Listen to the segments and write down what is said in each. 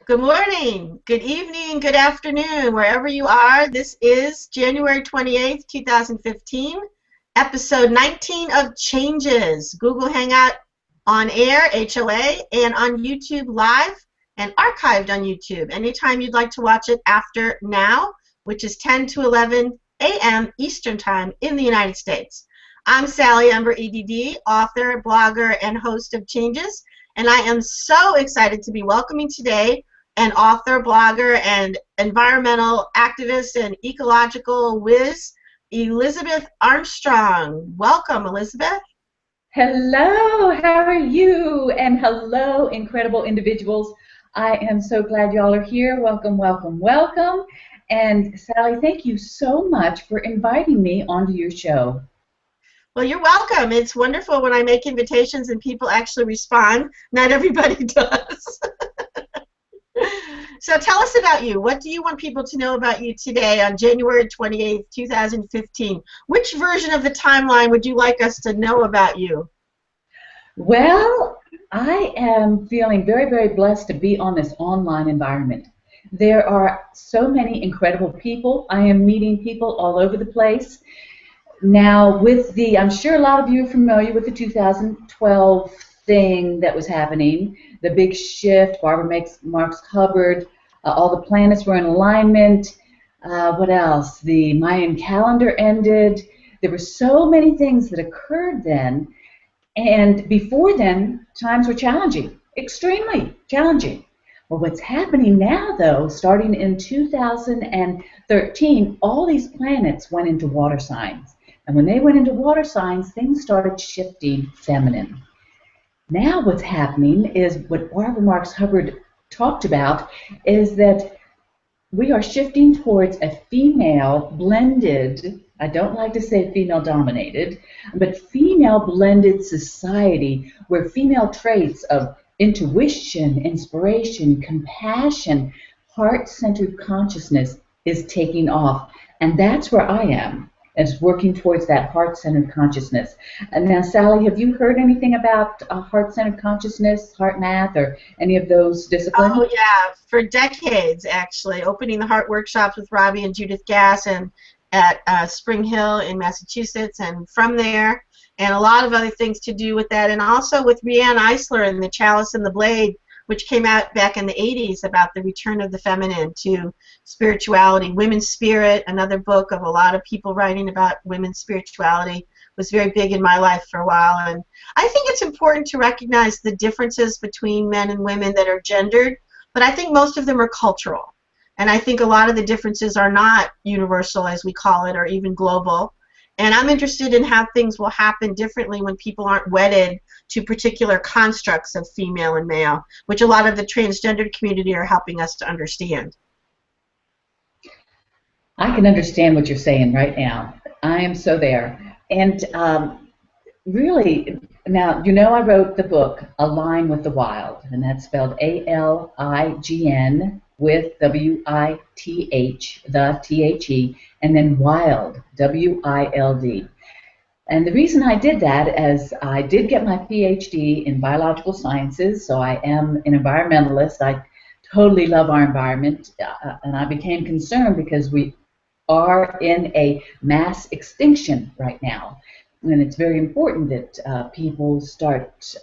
Good morning, good evening, good afternoon, wherever you are. This is January 28th, 2015, episode 19 of Changes, Google Hangout on air, HOA, and on YouTube live and archived on YouTube. Anytime you'd like to watch it after now, which is 10 to 11 a.m. Eastern Time in the United States. I'm Sally Ember, Ed.D., author, blogger, and host of Changes, and I am so excited to be welcoming today an author, blogger, and environmental activist and ecological whiz, Elizabeth Armstrong. Welcome, Elizabeth. Hello, how are you? And hello, incredible individuals. I am so glad y'all are here. Welcome, welcome, welcome. And Sally, thank you so much for inviting me onto your show. Well, you're welcome. It's wonderful when I make invitations and people actually respond. Not everybody does. So tell us about you. What do you want people to know about you today on January 28th, 2015? Which version of the timeline would you like us to know about you? Well, I am feeling very, very blessed to be on this online environment. There are so many incredible people. I am meeting people all over the place. Now, I'm sure a lot of you are familiar with the 2012 thing that was happening, the big shift, Barbara Marx Hubbard, all the planets were in alignment. What else? The Mayan calendar ended. There were so many things that occurred then, and before then, times were challenging, extremely challenging. Well, what's happening now, though, starting in 2013, all these planets went into water signs. And when they went into water signs, things started shifting feminine. Now what's happening is what Barbara Marx Hubbard talked about is that we are shifting towards a female blended, I don't like to say female dominated, but female blended society where female traits of intuition, inspiration, compassion, heart-centered consciousness is taking off. And that's where I am. Is working towards that heart-centered consciousness. And now, Sally, have you heard anything about heart-centered consciousness, heart math, or any of those disciplines? Oh, yeah, for decades, actually. Opening the Heart Workshops with Robbie and Judith Gass and at Spring Hill in Massachusetts, and from there, and a lot of other things to do with that, and also with Riane Eisler and The Chalice and the Blade, which came out back in the 80s about the return of the feminine to spirituality. Women's Spirit, another book of a lot of people writing about women's spirituality, was very big in my life for a while. And I think it's important to recognize the differences between men and women that are gendered, but I think most of them are cultural. And I think a lot of the differences are not universal, as we call it, or even global. And I'm interested in how things will happen differently when people aren't wedded to particular constructs of female and male, which a lot of the transgendered community are helping us to understand. I can understand what you're saying right now. I am so there. And really, now, I wrote the book, Align with the Wild, and that's spelled A-L-I-G-N with W-I-T-H, the T-H-E, and then Wild, W-I-L-D. And the reason I did that is I did get my Ph.D. in biological sciences, so I am an environmentalist. I totally love our environment, and I became concerned because we are in a mass extinction right now. And it's very important that people start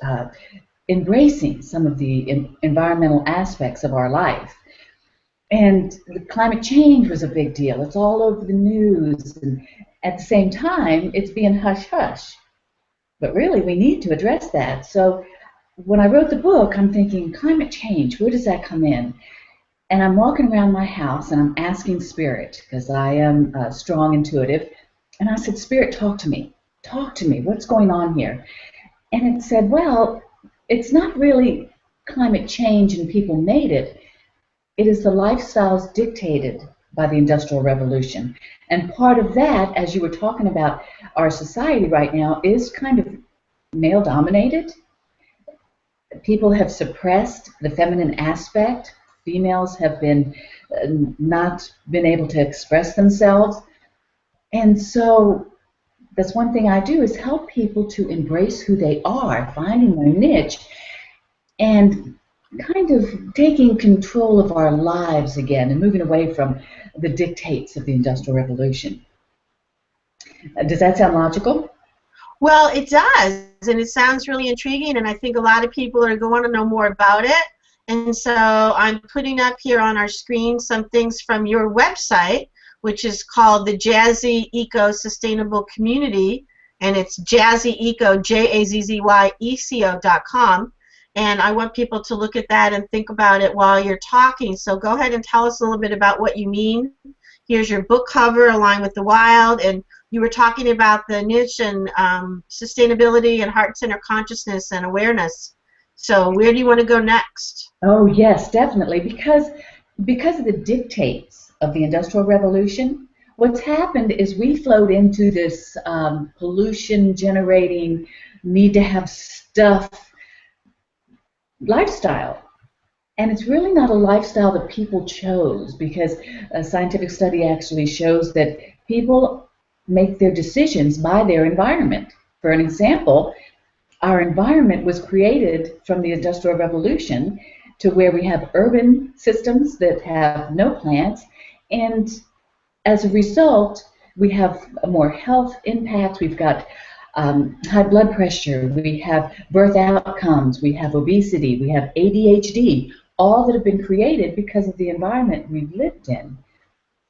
embracing some of the environmental aspects of our life. And the climate change was a big deal. It's all over the news. And at the same time, it's being hush-hush. But really, we need to address that. So when I wrote the book, I'm thinking, climate change, where does that come in? And I'm walking around my house, and I'm asking Spirit, because I am strong intuitive. And I said, Spirit, talk to me. Talk to me. What's going on here? And it said, well, it's not really climate change and people made it. It is the lifestyles dictated by the Industrial Revolution. And part of that, as you were talking about our society right now, is kind of male-dominated. People have suppressed the feminine aspect. Females have been not been able to express themselves. And so that's one thing I do is help people to embrace who they are, finding their niche. And kind of taking control of our lives again and moving away from the dictates of the Industrial Revolution. Does that sound logical? Well, it does, and it sounds really intriguing, and I think a lot of people are going to know more about it. And so I'm putting up here on our screen some things from your website, which is called the Jazzy Eco Sustainable Community, and it's Jazzy Eco, JAZZYECO.com. And I want people to look at that and think about it while you're talking. So go ahead and tell us a little bit about what you mean. Here's your book cover, Align with the Wild, and you were talking about the niche and sustainability and heart-centered consciousness and awareness. So where do you want to go next? Oh, yes, definitely. Because of the dictates of the Industrial Revolution, what's happened is we flowed into this pollution-generating, need to have stuff lifestyle. And it's really not a lifestyle that people chose, because a scientific study actually shows that people make their decisions by their environment. For an example, our environment was created from the Industrial Revolution to where we have urban systems that have no plants, and as a result, we have more health impacts. We've got high blood pressure, we have birth outcomes, we have obesity, we have ADHD, all that have been created because of the environment we've lived in.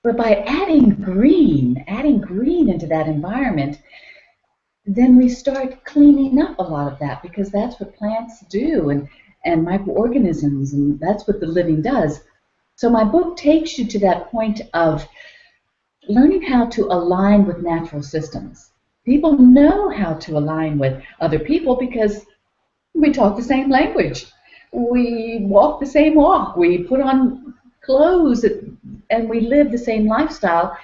But by adding green into that environment, then we start cleaning up a lot of that, because that's what plants do, and microorganisms, and that's what the living does. So my book takes you to that point of learning how to align with natural systems. People know how to align with other people because we talk the same language. We walk the same walk. We put on clothes, and we live the same lifestyle.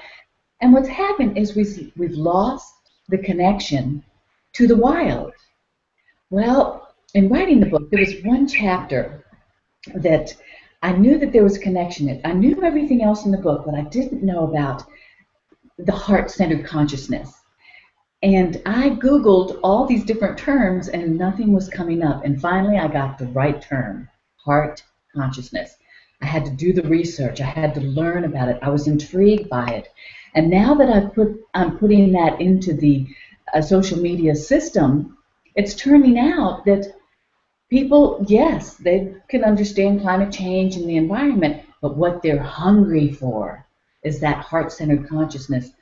And what's happened is we've lost the connection to the wild. Well, in writing the book, there was one chapter that I knew that there was a connection in. I knew everything else in the book, but I didn't know about the heart-centered consciousness. And I Googled all these different terms, and nothing was coming up. And finally, I got the right term, heart consciousness. I had to do the research. I had to learn about it. I was intrigued by it. And now that I'm putting that into the social media system, it's turning out that people, yes, they can understand climate change and the environment, but what they're hungry for is that heart-centered consciousness,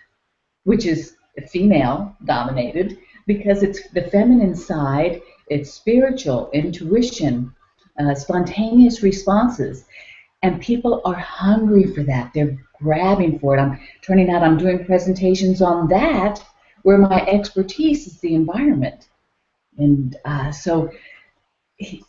which is female-dominated, because it's the feminine side, it's spiritual, intuition, spontaneous responses, and people are hungry for that. They're grabbing for it. I'm doing presentations on that, where my expertise is the environment. And So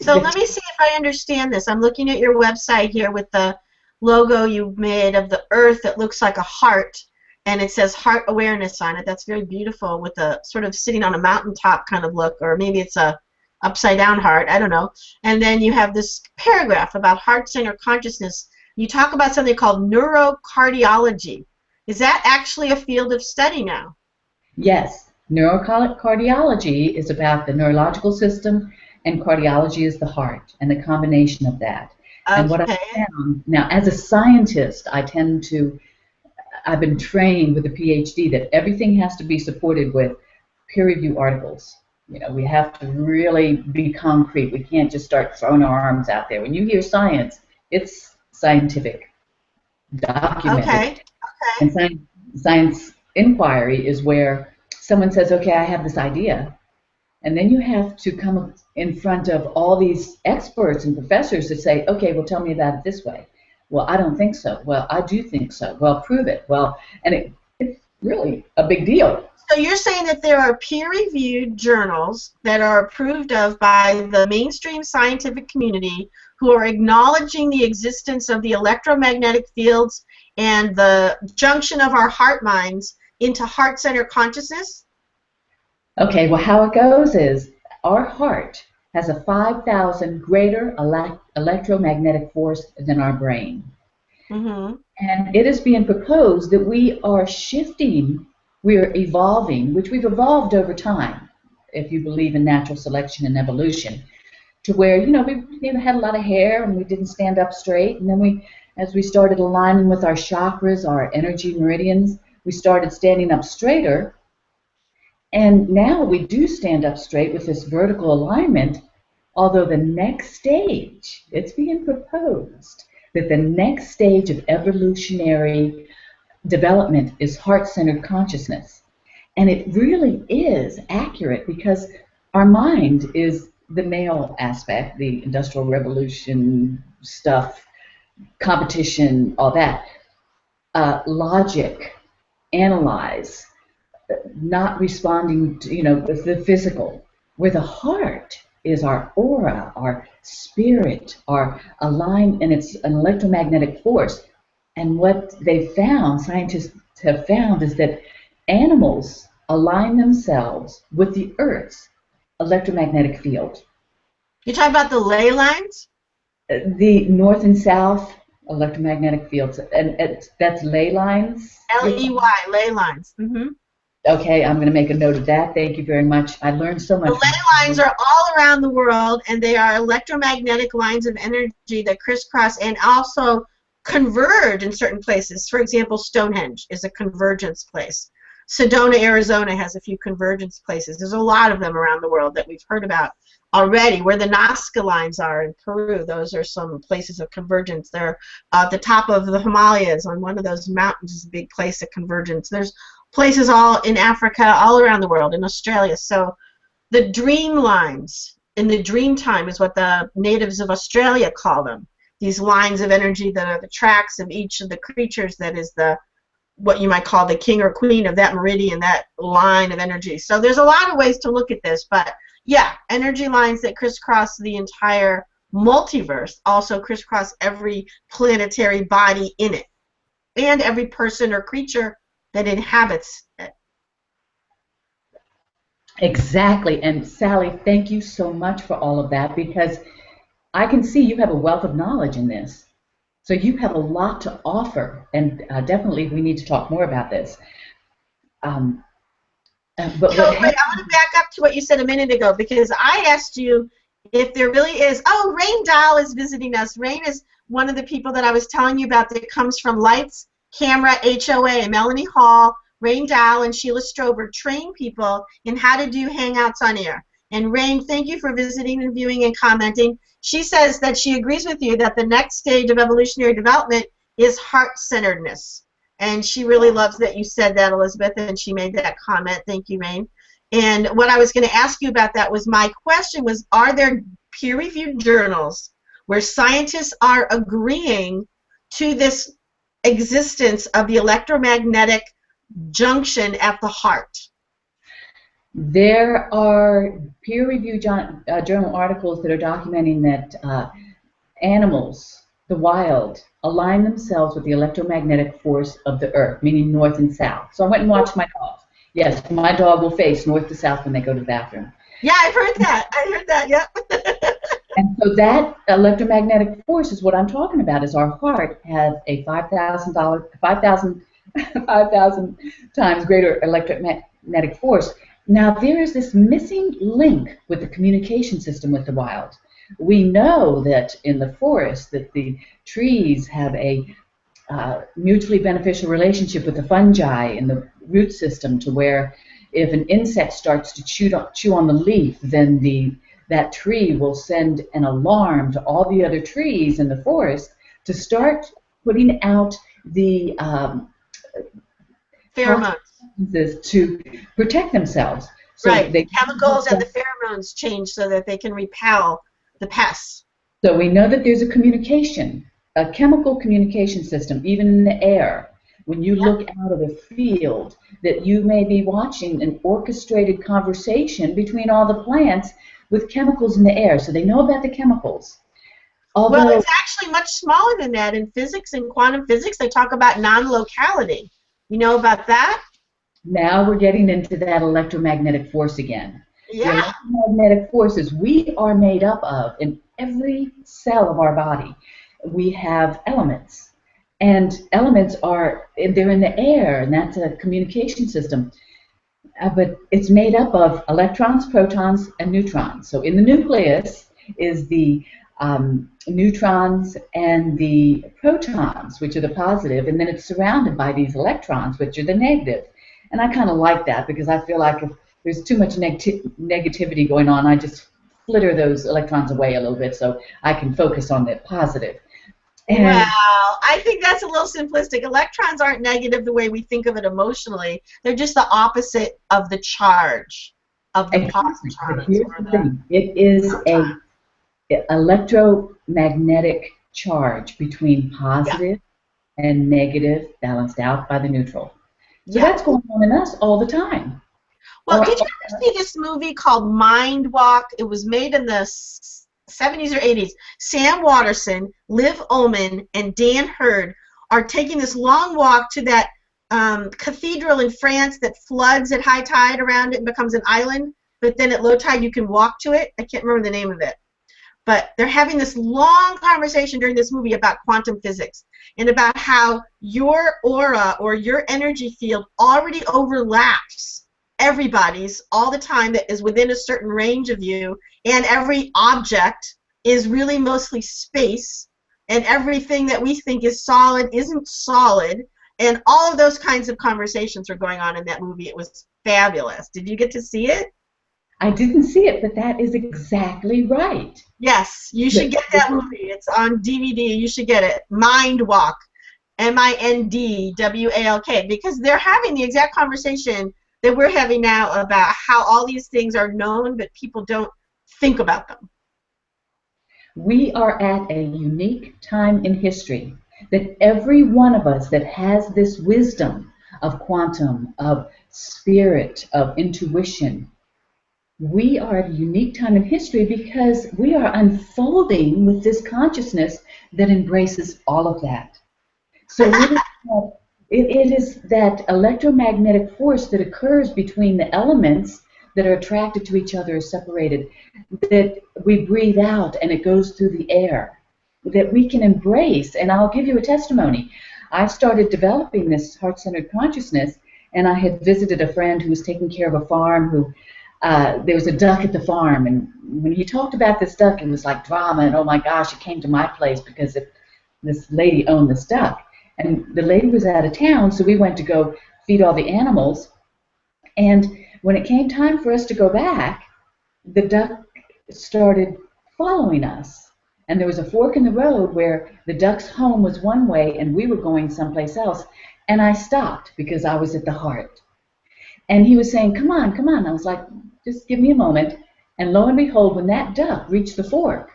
let me see if I understand this. I'm looking at your website here with the logo you made of the earth that looks like a heart, and it says heart awareness on it. That's very beautiful, with a sort of sitting on a mountaintop kind of look, or maybe it's a upside down heart, I don't know. And then you have this paragraph about heart-centered consciousness. You talk about something called neurocardiology. Is that actually a field of study now? Yes, neurocardiology is about the neurological system, and cardiology is the heart, and the combination of that. Okay. And what I found, now as a scientist, I've been trained with a Ph.D. that everything has to be supported with peer-reviewed articles. You know, we have to really be concrete. We can't just start throwing our arms out there. When you hear science, it's scientific, documented. Okay. And science inquiry is where someone says, okay, I have this idea. And then you have to come in front of all these experts and professors to say, okay, well, tell me about it this way. Well, I don't think so. Well, I do think so. Well, prove it. Well, and it's really a big deal. So you're saying that there are peer-reviewed journals that are approved of by the mainstream scientific community, who are acknowledging the existence of the electromagnetic fields and the junction of our heart minds into heart-centered consciousness? Okay, well, how it goes is our heart has a 5,000 greater electromagnetic force than our brain. Mm-hmm. And it is being proposed that we are shifting, we are evolving, which we've evolved over time, if you believe in natural selection and evolution. to where, we had a lot of hair and we didn't stand up straight. And then as we started aligning with our chakras, our energy meridians, we started standing up straighter. And now we do stand up straight with this vertical alignment, although the next stage, it's being proposed that the next stage of evolutionary development is heart-centered consciousness. And it really is accurate because our mind is the male aspect, the Industrial Revolution stuff, competition, all that. Logic, analyze, not responding to, the physical. Where the heart is our aura, our spirit, our aligned, and it's an electromagnetic force. And what they found, scientists have found, is that animals align themselves with the Earth's electromagnetic field. You talk about the ley lines? The north and south electromagnetic fields, and that's ley lines? L-E-Y, ley lines. Mm-hmm. Okay, I'm going to make a note of that. Thank you very much. I learned so much. The ley lines are all around the world, and they are electromagnetic lines of energy that crisscross and also converge in certain places. For example, Stonehenge is a convergence place. Sedona, Arizona has a few convergence places. There's a lot of them around the world that we've heard about already. Where the Nazca lines are in Peru, those are some places of convergence. They're at the top of the Himalayas on one of those mountains is a big place of convergence. There's places all in Africa, all around the world, in Australia. So the dream lines in the dream time is what the natives of Australia call them. These lines of energy that are the tracks of each of the creatures that is what you might call the king or queen of that meridian, that line of energy. So there's a lot of ways to look at this, but yeah, energy lines that crisscross the entire multiverse also crisscross every planetary body in it and every person or creature that inhabits it. Exactly. And Sally, thank you so much for all of that, because I can see you have a wealth of knowledge in this. So you have a lot to offer, and definitely we need to talk more about this. Wait, I want to back up to what you said a minute ago, because I asked you if there really is. Oh, Rain Dahl is visiting us. Rain is one of the people that I was telling you about that comes from Lights, Camera, HOA. Melanie Hall, Rain Dahl, and Sheila Strober train people in how to do Hangouts on air. And Rain, thank you for visiting and viewing and commenting. She says that she agrees with you that the next stage of evolutionary development is heart-centeredness. And she really loves that you said that, Elizabeth, and she made that comment. Thank you, Rain. And what I was going to ask you about that was, my question was, are there peer-reviewed journals where scientists are agreeing to this existence of the electromagnetic junction at the heart? There are peer-reviewed journal articles that are documenting that animals, the wild, align themselves with the electromagnetic force of the Earth, meaning north and south. So I went and watched my dog. Yes, my dog will face north to south when they go to the bathroom. Yeah, I've heard that. I heard that, yep. And so that electromagnetic force is what I'm talking about, is our heart has a 5,000 times greater electromagnetic force. Now, there is this missing link with the communication system with the wild. We know that in the forest that the trees have a mutually beneficial relationship with the fungi in the root system, to where if an insect starts to chew on the leaf, then that tree will send an alarm to all the other trees in the forest to start putting out the pheromones to protect themselves. So right. The chemicals and the pheromones change so that they can repel the pests. So we know that there's a chemical communication system, even in the air. When you look out of the field, that you may be watching an orchestrated conversation between all the plants with chemicals in the air. So they know about the chemicals. Well, it's actually much smaller than that. In physics and quantum physics, they talk about non-locality. You know about that? Now we're getting into that electromagnetic force again. Yeah. The electromagnetic forces we are made up of in every cell of our body. We have elements. And elements they're in the air, and that's a communication system. But it's made up of electrons, protons, and neutrons. So in the nucleus, is the neutrons and the protons, which are the positive, and then it's surrounded by these electrons, which are the negative. And I kind of like that because I feel like if there's too much negativity going on, I just flitter those electrons away a little bit so I can focus on the positive. Well, And I think that's a little simplistic. Electrons aren't negative the way we think of it emotionally. They're just the opposite of the charge of the exactly, but positrons here's or the the thing: it is proton. a electromagnetic charge between Yeah, positive and negative, balanced out by the neutral. So yeah. that's going on in us all the time. Well, Or did you ever see this movie called Mind Walk? It was made in the 70s or 80s. Sam Waterston, Liv Ullmann, and Dan Hurd are taking this long walk to that cathedral in France that floods at high tide around it and becomes an island, but then at low tide you can walk to it. I can't remember the name of it. But they're having this long conversation during this movie about quantum physics and about how your aura or your energy field already overlaps everybody's all the time that is within a certain range of you, and every object is really mostly space, and everything that we think is solid isn't solid, and all of those kinds of conversations are going on in that movie. It was fabulous. Did you get to see it? I didn't see it, but that is exactly right. Yes, you should But get that movie. It's on DVD. You should get it. Mind Walk, Mindwalk, because they're having the exact conversation that we're having now about how all these things are known, but people don't think about them. we are at a unique time in history that every one of us that has this wisdom of quantum, of spirit, of intuition, we are at a unique time in history because we are unfolding with this consciousness that embraces all of that. So it is that electromagnetic force that occurs between the elements that are attracted to each other or separated, that we breathe out and it goes through the air, that we can embrace. And I'll give you a testimony. I started developing this heart-centered consciousness, and I had visited a friend who was taking care of a farm who there was a duck at the farm, and when he talked about this duck, it was like drama, and oh my gosh, it came to my place because this lady owned this duck. And the lady was out of town, so we went to go feed all the animals. And when it came time for us to go back, the duck started following us. And there was a fork in the road where the duck's home was one way and we were going someplace else. And I stopped because I was at the heart. And he was saying, come on, come on. I was like, just give me a moment. And lo and behold, when that duck reached the fork,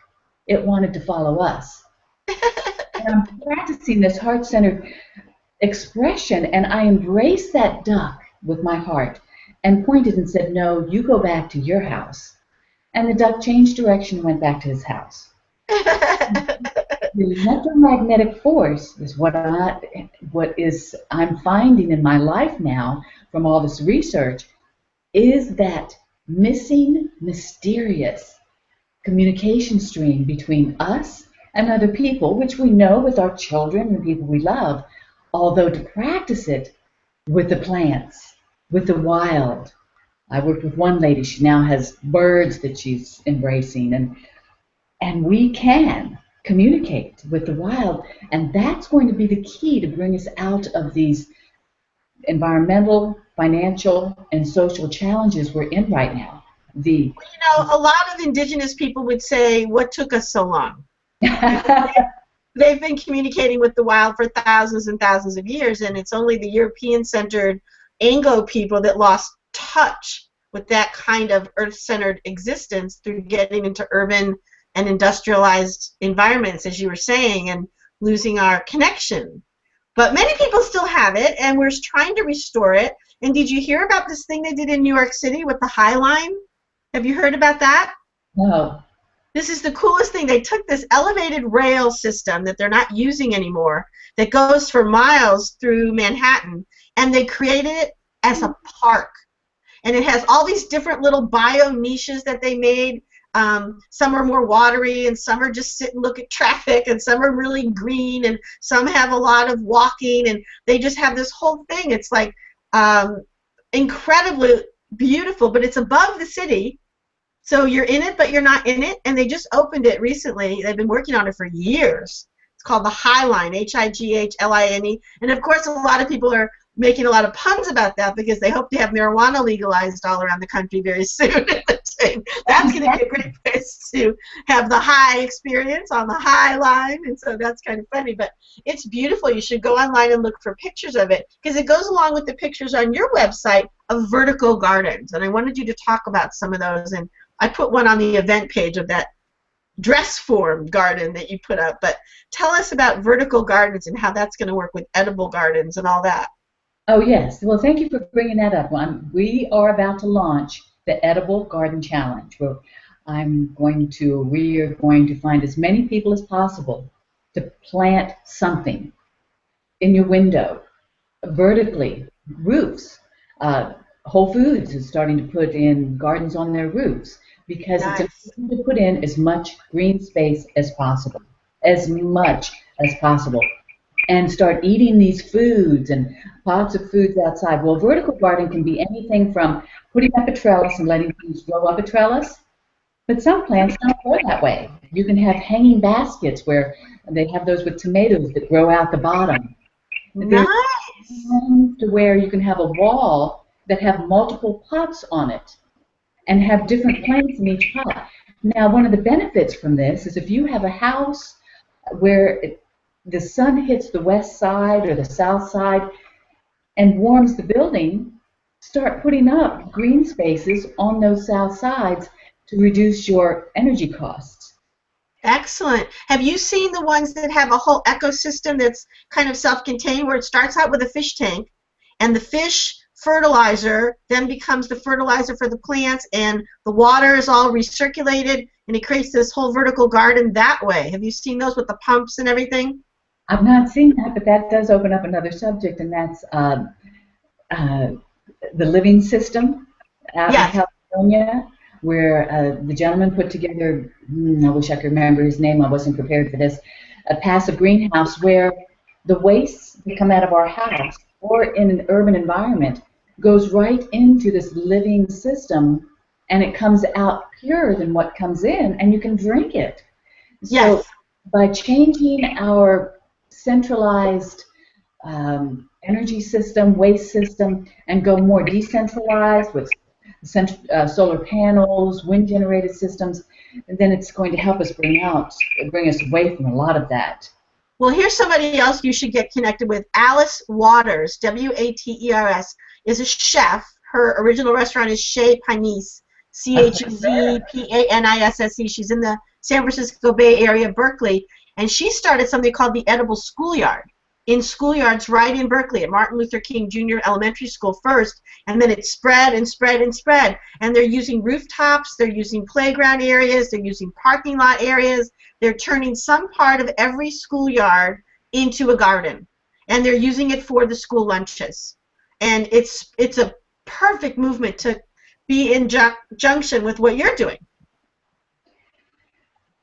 it wanted to follow us. And I'm practicing this heart-centered expression, and I embraced that duck with my heart and pointed and said, no, you go back to your house. And the duck changed direction and went back to his house. The electromagnetic force is what I'm finding in my life now from all this research is that missing, mysterious communication stream between us and other people, which we know with our children and people we love, although to practice it with the plants, with the wild. I worked with one lady, she now has birds that she's embracing, and we can communicate with the wild, and that's going to be the key to bring us out of these environmental, financial, and social challenges we're in right now. A lot of indigenous people would say, what took us so long? They've been communicating with the wild for thousands and thousands of years, and it's only the European-centered Anglo people that lost touch with that kind of earth-centered existence through getting into urban and industrialized environments, as you were saying, and losing our connection. But many people still have it, and we're trying to restore it. And did you hear about this thing they did in New York City with the High Line? Have you heard about that? No. This is the coolest thing. They took this elevated rail system that they're not using anymore that goes for miles through Manhattan, and they created it as a park. And it has all these different little bio niches that they made. Some are more watery, and some are just sit and look at traffic, and some are really green, and some have a lot of walking, and they just have this whole thing. It's like incredibly beautiful, but it's above the city, So you're in it, but you're not in it. And they just opened it recently. They've been working on it for years. It's called the Highline, Higline. And of course, a lot of people are making a lot of puns about that because they hope to have marijuana legalized all around the country very soon. That's going to be a great place to have the high experience on the High Line, and so that's kind of funny. But it's beautiful. You should go online and look for pictures of it because it goes along with the pictures on your website of vertical gardens. And I wanted you to talk about some of those. And I put one on the event page of that dress form garden that you put up. But tell us about vertical gardens and how that's going to work with edible gardens and all that. Oh, yes. Well, thank you for bringing that up. We are about to launch the Edible Garden Challenge, where we are going to find as many people as possible to plant something in your window, vertically, roofs. Whole Foods is starting to put in gardens on their roofs because Nice. it's important to put in as much green space as possible, and start eating these foods and pots of foods outside. Well, vertical gardening can be anything from putting up a trellis and letting things grow up a trellis, but some plants don't grow that way. You can have hanging baskets where they have those with tomatoes that grow out the bottom. There's Nice. to where you can have a wall that have multiple pots on it and have different plants in each pot. Now, one of the benefits from this is if you have a house where the sun hits the west side or the south side and warms the building, start putting up green spaces on those south sides to reduce your energy costs. Excellent. Have you seen the ones that have a whole ecosystem that's kind of self-contained, where it starts out with a fish tank, and the fish fertilizer then becomes the fertilizer for the plants, and the water is all recirculated, and it creates this whole vertical garden that way? Have you seen those with the pumps and everything? I've not seen that, but that does open up another subject, and that's the living system out Yes. in California, where the gentleman put together, I wish I could remember his name, I wasn't prepared for this, a passive greenhouse where the wastes that come out of our house or in an urban environment goes right into this living system, and it comes out purer than what comes in, and you can drink it. Yes. So by changing our centralized energy system, waste system, and go more decentralized with solar panels, wind-generated systems, then it's going to help us bring us away from a lot of that. Well, here's somebody else you should get connected with. Alice Waters, Waters, is a chef. Her original restaurant is Chez Panisse, Chzpanisse. She's in the San Francisco Bay Area, Berkeley, and she started something called the Edible Schoolyard in schoolyards right in Berkeley at Martin Luther King Jr. Elementary School first, and then it spread and spread and spread. And they're using rooftops, they're using playground areas, they're using parking lot areas. They're turning some part of every schoolyard into a garden, and they're using it for the school lunches. And it's a perfect movement to be in junction with what you're doing.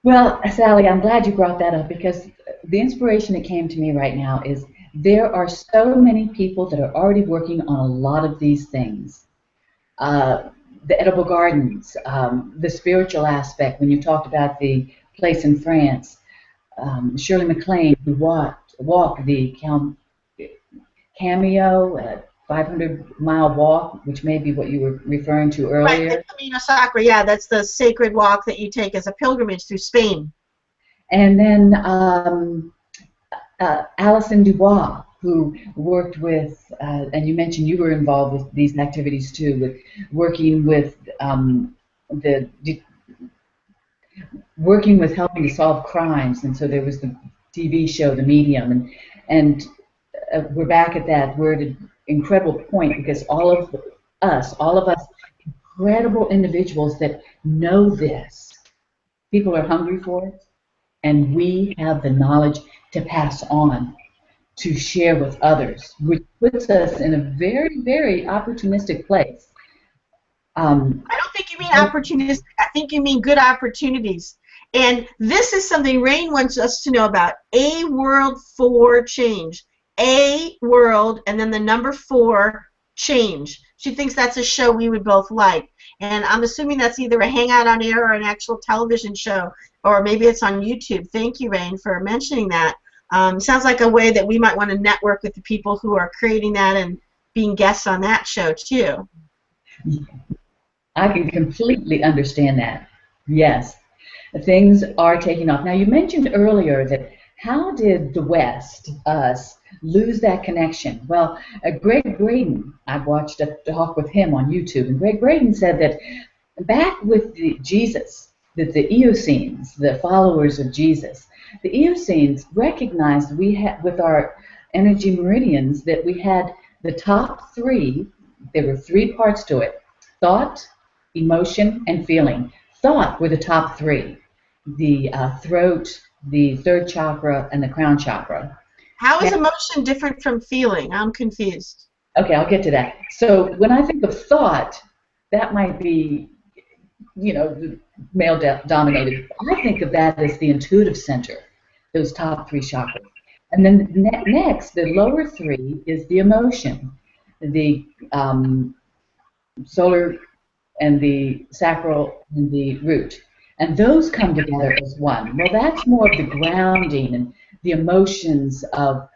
Well, Sally, I'm glad you brought that up, because the inspiration that came to me right now is there are so many people that are already working on a lot of these things. The edible gardens, the spiritual aspect, when you talked about the place in France, Shirley MacLaine, who walked the Cameo 500-mile walk, which may be what you were referring to earlier. Right, the Camino Sacra, yeah, that's the sacred walk that you take as a pilgrimage through Spain. And then Alison Dubois, who worked with, and you mentioned you were involved with these activities too, with working with helping to solve crimes, and so there was the TV show The Medium, and we're back at that. We're at an incredible point because all of us, incredible individuals that know this, people are hungry for it, and we have the knowledge to pass on, to share with others, which puts us in a very, very opportunistic place. I don't think you mean opportunistic. I think you mean good opportunities. And this is something Rain wants us to know about. A World for Change. A World, and then the number 4, Change. She thinks that's a show we would both like. And I'm assuming that's either a hangout on air or an actual television show, or maybe it's on YouTube. Thank you, Rain, for mentioning that. Sounds like a way that we might want to network with the people who are creating that and being guests on that show, too. I can completely understand that. Yes, things are taking off. Now, you mentioned earlier that how did the West, us, lose that connection? Well, Greg Braden, I watched a talk with him on YouTube, and Greg Braden said that back with Jesus, that the Eocenes, the followers of Jesus, the Eocenes recognized we had, with our energy meridians, that we had the top three. There were three parts to it: thought, emotion, and feeling. Thought were the top three: the throat, the third chakra, and the crown chakra. How is emotion different from feeling? I'm confused. Okay, I'll get to that. So when I think of thought, that might be, male-dominated. I think of that as the intuitive center, those top three chakras. And then next, the lower three is the emotion, the solar and the sacral and the root. And those come together as one. Well, that's more of the grounding and the emotions of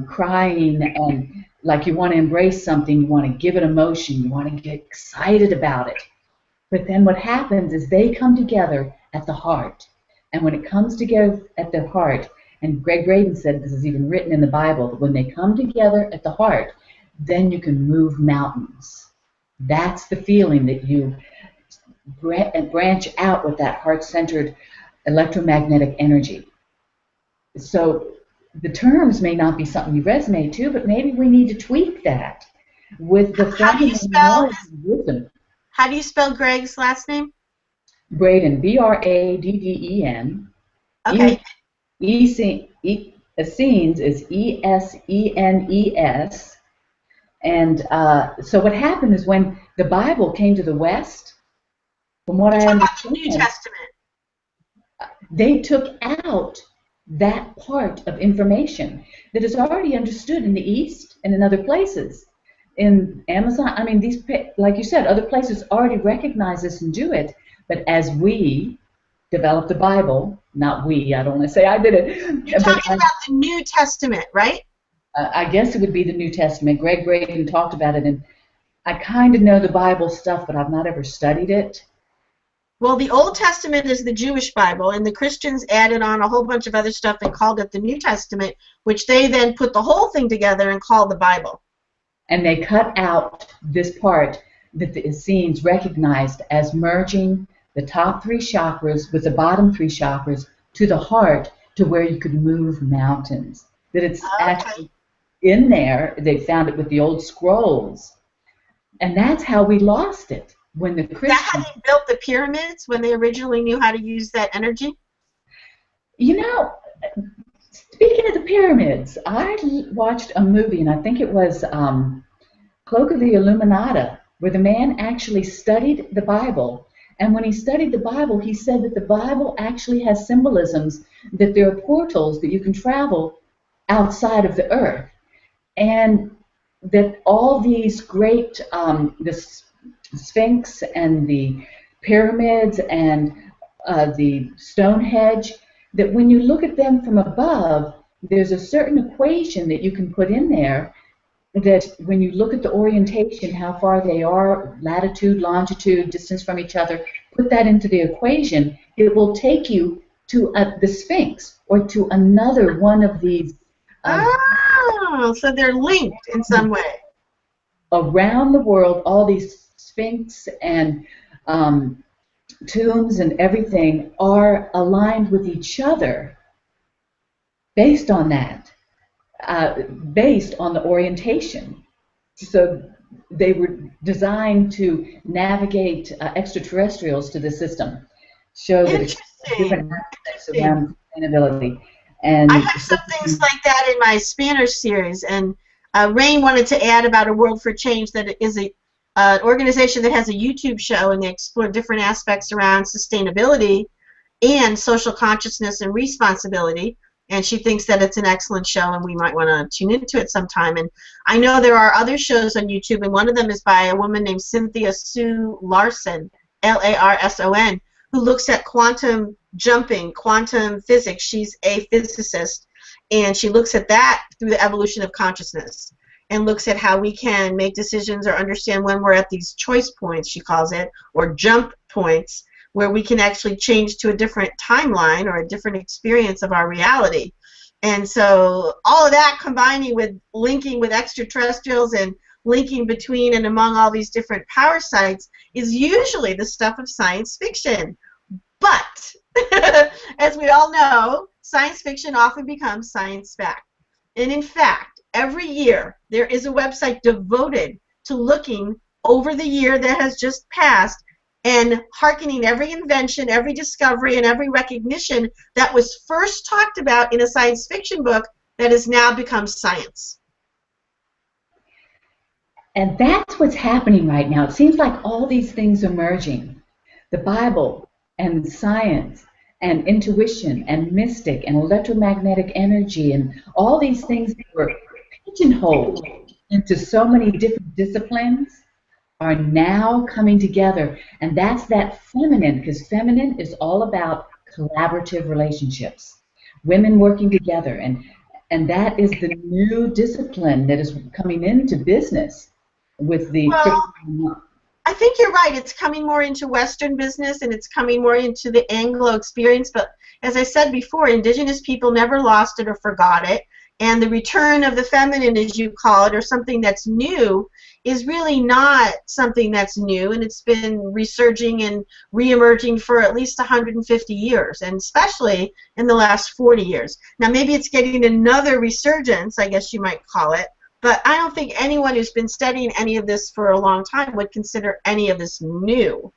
crying, and like you want to embrace something, you want to give it emotion, you want to get excited about it. But then what happens is they come together at the heart. And when it comes together at the heart, and Greg Braden said this is even written in the Bible, that when they come together at the heart, then you can move mountains. That's the feeling that you branch out with that heart-centered electromagnetic energy. So the terms may not be something you resonate to, but maybe we need to tweak that with the fundamental knowledge and wisdom. How do you spell Greg's last name? Braden, Bradden. Okay. Essenes is Esenes. And so what happened is when the Bible came to the West, from what I understand, the New Testament, they took out that part of information that is already understood in the East and in other places. In Amazon, I mean, these, like you said, other places already recognize this and do it. But as we developed the Bible, not we, I don't want to say I did it. You're talking about the New Testament, right? I guess it would be the New Testament. Greg Braden talked about it, and I kind of know the Bible stuff, but I've not ever studied it. Well, the Old Testament is the Jewish Bible, and the Christians added on a whole bunch of other stuff and called it the New Testament, which they then put the whole thing together and called the Bible. And they cut out this part that the Essenes recognized as merging the top three chakras with the bottom three chakras to the heart, to where you could move mountains. That it's actually in there. They found it with the old scrolls. And that's how we lost it. When the Christians, is that how they built the pyramids, when they originally knew how to use that energy? Speaking of the pyramids, I watched a movie, and I think it was Cloak of the Illuminata, where the man actually studied the Bible. And when he studied the Bible, he said that the Bible actually has symbolisms, that there are portals that you can travel outside of the earth. And that all these great, the Sphinx and the pyramids and the Stonehenge, that when you look at them from above, there's a certain equation that you can put in there, that when you look at the orientation, how far they are, latitude, longitude, distance from each other, put that into the equation, it will take you to the Sphinx or to another one of these. So they're linked in some way. Around the world, all these Sphinx and tombs and everything are aligned with each other based on that, based on the orientation. So they were designed to navigate extraterrestrials to the system, show that it's different aspects around sustainability. And I have some things like that in my Spanish series, and Rain wanted to add about A World for Change, that it is an organization that has a YouTube show, and they explore different aspects around sustainability and social consciousness and responsibility. and she thinks that it's an excellent show, and we might want to tune into it sometime. And I know there are other shows on YouTube, and one of them is by a woman named Cynthia Sue Larson, Larson, who looks at quantum jumping, quantum physics. She's a physicist, and she looks at that through the evolution of consciousness, and looks at how we can make decisions or understand when we're at these choice points, she calls it, or jump points, where we can actually change to a different timeline or a different experience of our reality. And so all of that combining with linking with extraterrestrials and linking between and among all these different power sites is usually the stuff of science fiction. But as we all know, science fiction often becomes science fact. And in fact, every year there is a website devoted to looking over the year that has just passed and hearkening every invention, every discovery, and every recognition that was first talked about in a science fiction book that has now become science. And that's what's happening right now. It seems like all these things are merging. The Bible and science and intuition and mystic and electromagnetic energy and all these things that were pigeonholed into so many different disciplines are now coming together. And that's that feminine, because feminine is all about collaborative relationships, women working together. And that is the new discipline that is coming into business with the... Well, I think you're right. It's coming more into Western business, and it's coming more into the Anglo experience. But as I said before, indigenous people never lost it or forgot it. And the return of the feminine, as you call it, or something that's new, is really not something that's new, and it's been resurging and reemerging for at least 150 years, and especially in the last 40 years. Now, maybe it's getting another resurgence, I guess you might call it, but I don't think anyone who's been studying any of this for a long time would consider any of this new.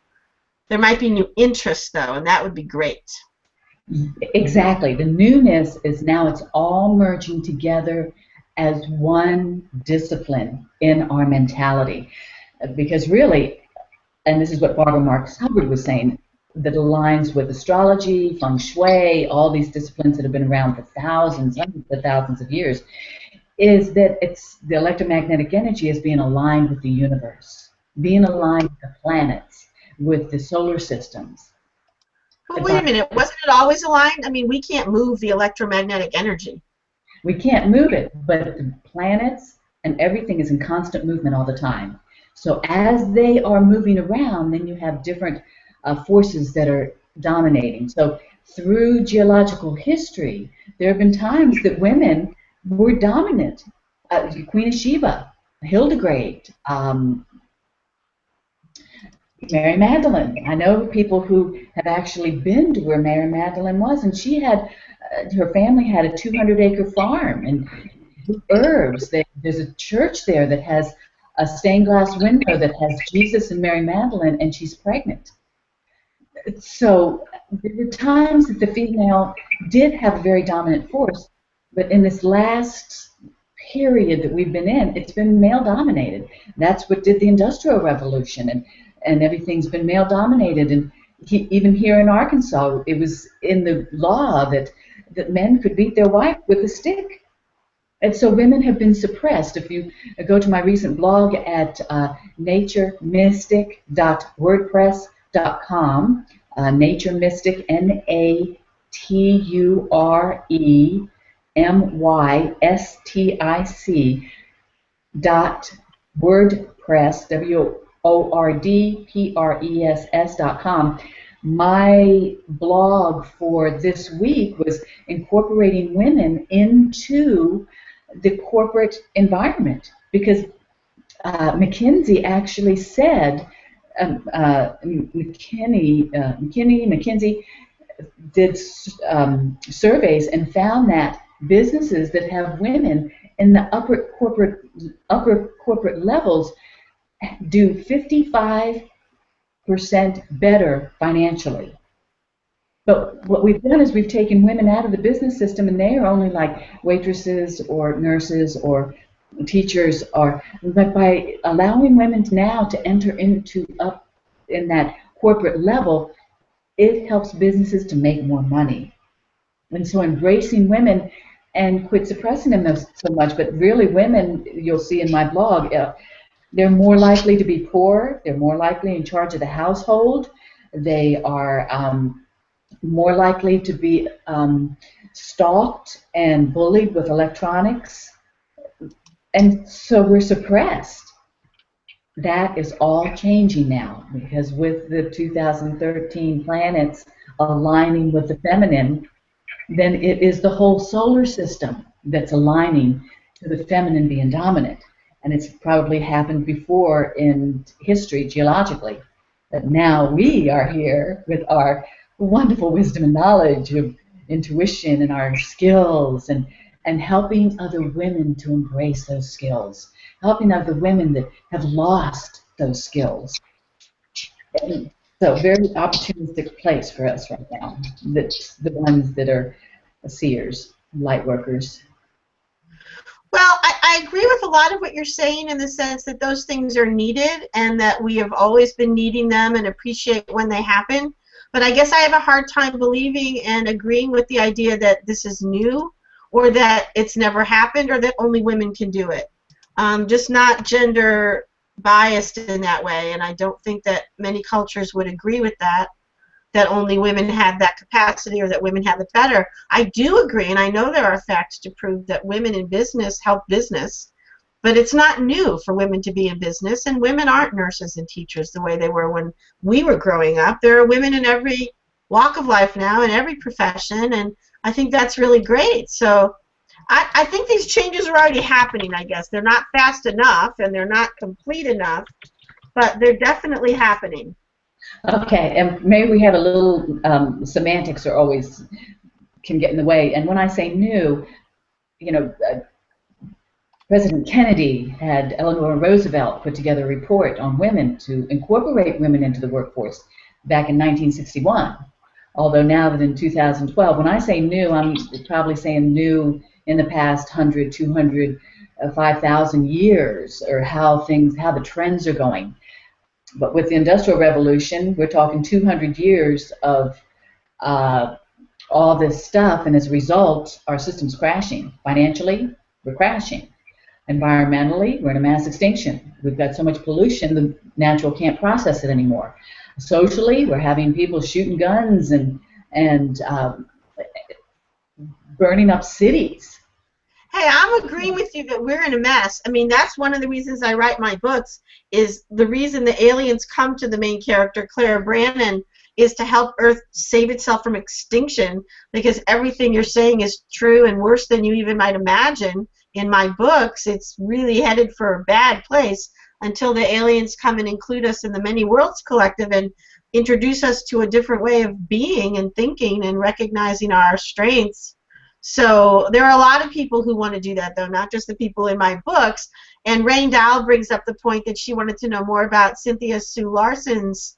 There might be new interests, though, and that would be great. Exactly. The newness is now it's all merging together as one discipline in our mentality. Because really, and this is what Barbara Marx Hubbard was saying, that aligns with astrology, feng shui, all these disciplines that have been around for thousands, hundreds of thousands of years, is that it's the electromagnetic energy is being aligned with the universe, being aligned with the planets, with the solar systems. But wait a minute, wasn't it always aligned? I mean, we can't move the electromagnetic energy. We can't move it, but the planets and everything is in constant movement all the time. So as they are moving around, then you have different forces that are dominating. So through geological history, there have been times that women were dominant. Queen of Sheba, Hildegarde, Mary Magdalene. I know people who have actually been to where Mary Magdalene was, and she had, her family had a 200-acre farm and herbs. There's a church there that has a stained glass window that has Jesus and Mary Magdalene, and she's pregnant. So there were times that the female did have a very dominant force, but in this last period that we've been in, it's been male-dominated. That's what did the Industrial Revolution, and everything's been male-dominated. And even here in Arkansas, it was in the law that men could beat their wife with a stick. And so women have been suppressed. If you go to my recent blog at naturemystic.wordpress.com, naturemystic, naturemystic.wordpress, WORDPRESS.com. My blog for this week was incorporating women into the corporate environment, because McKinsey actually said, McKinsey did surveys and found that businesses that have women in the upper corporate levels do 55% better financially. But what we've done is we've taken women out of the business system, and they are only like waitresses or nurses or teachers. But by allowing women now to enter into up in that corporate level, it helps businesses to make more money. And so embracing women and quit suppressing them so much. But really, women, you'll see in my blog, they're more likely to be poor. They're more likely in charge of the household. They are more likely to be stalked and bullied with electronics. And so we're suppressed. That is all changing now because with the 2013 planets aligning with the feminine, then it is the whole solar system that's aligning to the feminine being dominant. And it's probably happened before in history, geologically. But now we are here with our wonderful wisdom and knowledge of intuition and our skills and helping other women to embrace those skills, helping other women that have lost those skills. And so very opportunistic place for us right now. That's the ones that are seers, light workers. Well, I agree with a lot of what you're saying in the sense that those things are needed and that we have always been needing them and appreciate when they happen. But I guess I have a hard time believing and agreeing with the idea that this is new or that it's never happened or that only women can do it. Just not gender biased in that way, and I don't think that many cultures would agree with that only women have that capacity or that women have it better. I do agree, and I know there are facts to prove that women in business help business, but it's not new for women to be in business, and women aren't nurses and teachers the way they were when we were growing up. There are women in every walk of life now, in every profession, and I think that's really great. So I think these changes are already happening, I guess. They're not fast enough, and they're not complete enough, but they're definitely happening. Okay, and maybe we have a little semantics are always can get in the way. And when I say new, you know, President Kennedy had Eleanor Roosevelt put together a report on women to incorporate women into the workforce back in 1961. Although now that in 2012, when I say new, I'm probably saying new in the past 100, 200, 5,000 years, or how the trends are going. But with the Industrial Revolution, we're talking 200 years of all this stuff, and as a result, our system's crashing. Financially, we're crashing. Environmentally, we're in a mass extinction. We've got so much pollution, the natural can't process it anymore. Socially, we're having people shooting guns and burning up cities. Hey, I'm agreeing with you that we're in a mess. I mean, that's one of the reasons I write my books, is the reason the aliens come to the main character, Clara Brannon, is to help Earth save itself from extinction, because everything you're saying is true and worse than you even might imagine. In my books, it's really headed for a bad place until the aliens come and include us in the Many Worlds Collective and introduce us to a different way of being and thinking and recognizing our strengths. So there are a lot of people who want to do that, though, not just the people in my books. And Rain Dow brings up the point that she wanted to know more about Cynthia Sue Larson's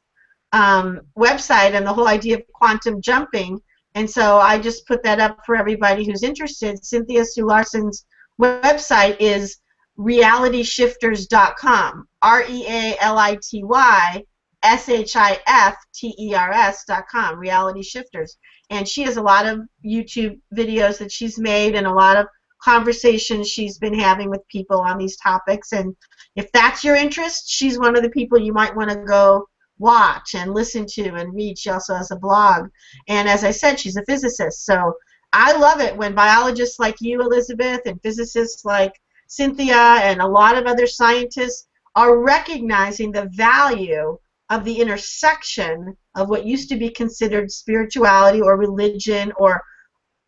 website and the whole idea of quantum jumping. And so I just put that up for everybody who's interested. Cynthia Sue Larson's website is realityshifters.com, RealityShifters.com, Reality Shifters. And she has a lot of YouTube videos that she's made and a lot of conversations she's been having with people on these topics. And if that's your interest, she's one of the people you might want to go watch and listen to and read. She also has a blog. And as I said, she's a physicist. So I love it when biologists like you, Elizabeth, and physicists like Cynthia and a lot of other scientists are recognizing the value of the intersection of what used to be considered spirituality or religion or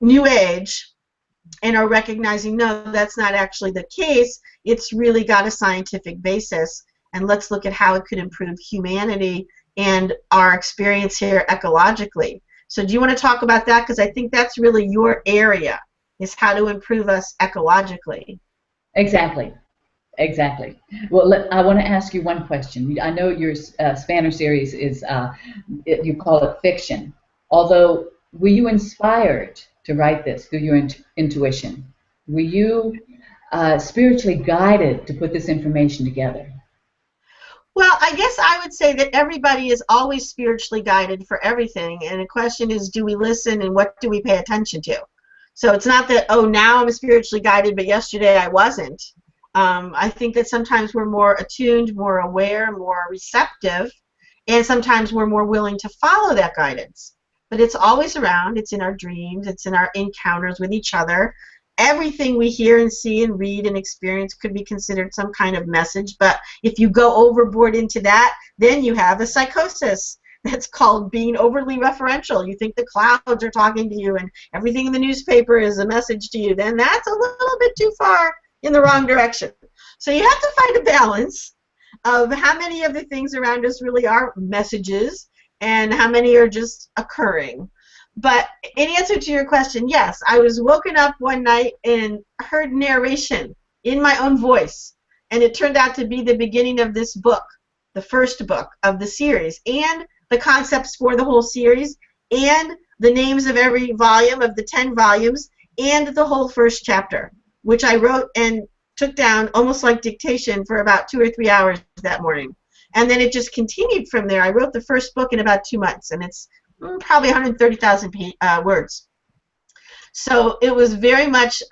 New Age, and are recognizing, no, that's not actually the case. It's really got a scientific basis, and let's look at how it could improve humanity and our experience here ecologically. So do you want to talk about that? Because I think that's really your area, is how to improve us ecologically. Exactly. Exactly. Well, I want to ask you one question. I know your Spanner series is, you call it fiction. Although, were you inspired to write this through your intuition? Were you spiritually guided to put this information together? Well, I guess I would say that everybody is always spiritually guided for everything, and the question is, do we listen and what do we pay attention to? So it's not that, oh, now I'm spiritually guided, but yesterday I wasn't. I think that sometimes we're more attuned, more aware, more receptive, and sometimes we're more willing to follow that guidance. But it's always around. It's in our dreams. It's in our encounters with each other. Everything we hear and see and read and experience could be considered some kind of message. But if you go overboard into that, then you have a psychosis. That's called being overly referential. You think the clouds are talking to you and everything in the newspaper is a message to you. Then that's a little bit too far in the wrong direction. So you have to find a balance of how many of the things around us really are messages and how many are just occurring. But in answer to your question, yes, I was woken up one night and heard narration in my own voice, and it turned out to be the beginning of this book, the first book of the series, and the concepts for the whole series, and the names of every volume of the 10 volumes, and the whole first chapter, which I wrote and took down almost like dictation for about 2 or 3 hours that morning. And then it just continued from there. I wrote the first book in about 2 months, and it's probably 130,000 words. So it was very much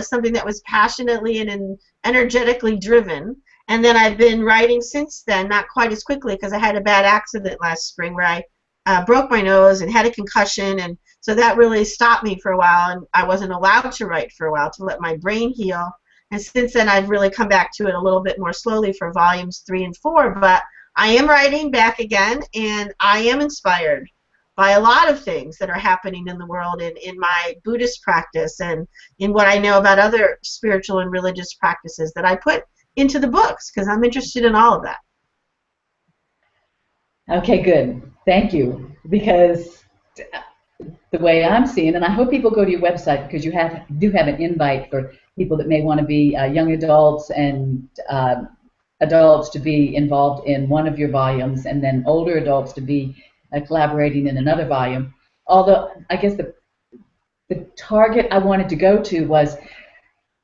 something that was passionately and energetically driven. And then I've been writing since then, not quite as quickly because I had a bad accident last spring where I broke my nose and had a concussion, and so that really stopped me for a while, and I wasn't allowed to write for a while to let my brain heal. And since then, I've really come back to it a little bit more slowly for volumes 3 and 4. But I am writing back again, and I am inspired by a lot of things that are happening in the world in my Buddhist practice and in what I know about other spiritual and religious practices that I put into the books because I'm interested in all of that. Okay, good. Thank you. Because the way I'm seeing, and I hope people go to your website because you do have an invite for people that may want to be young adults and adults to be involved in one of your volumes, and then older adults to be collaborating in another volume. Although I guess the target I wanted to go to was,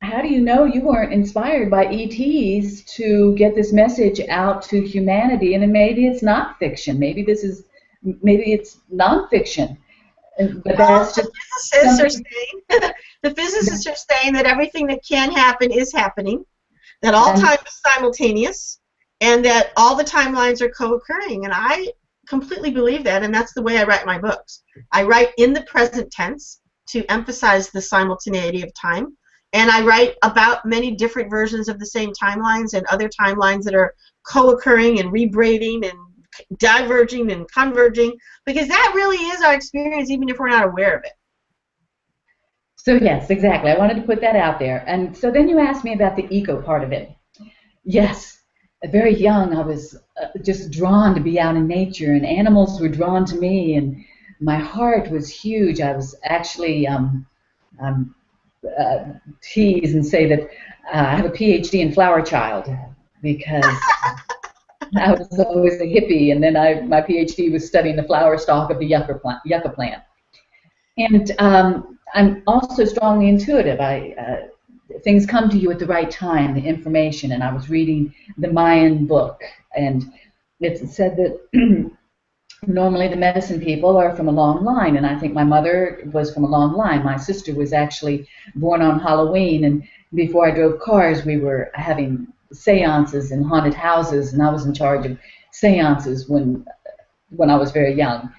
how do you know you weren't inspired by ETs to get this message out to humanity? And maybe it's not fiction. Maybe it's nonfiction. But that's just the physicists are saying that everything that can happen is happening, that all time is simultaneous, and that all the timelines are co-occurring. And I completely believe that, and that's the way I write my books. I write in the present tense to emphasize the simultaneity of time, and I write about many different versions of the same timelines and other timelines that are co-occurring and rebraiding and diverging and converging, because that really is our experience even if we're not aware of it. So yes, exactly. I wanted to put that out there. And so then you asked me about the eco part of it. Yes, very young I was just drawn to be out in nature, and animals were drawn to me, and my heart was huge. I was actually tease and say that I have a Ph.D. in flower child because I was always a hippie, and then my Ph.D. was studying the flower stalk of the yucca plant. And I'm also strongly intuitive. Things come to you at the right time, the information, and I was reading the Mayan book, and it said that normally the medicine people are from a long line, and I think my mother was from a long line. My sister was actually born on Halloween, and before I drove cars, we were having seances in haunted houses, and I was in charge of seances when I was very young,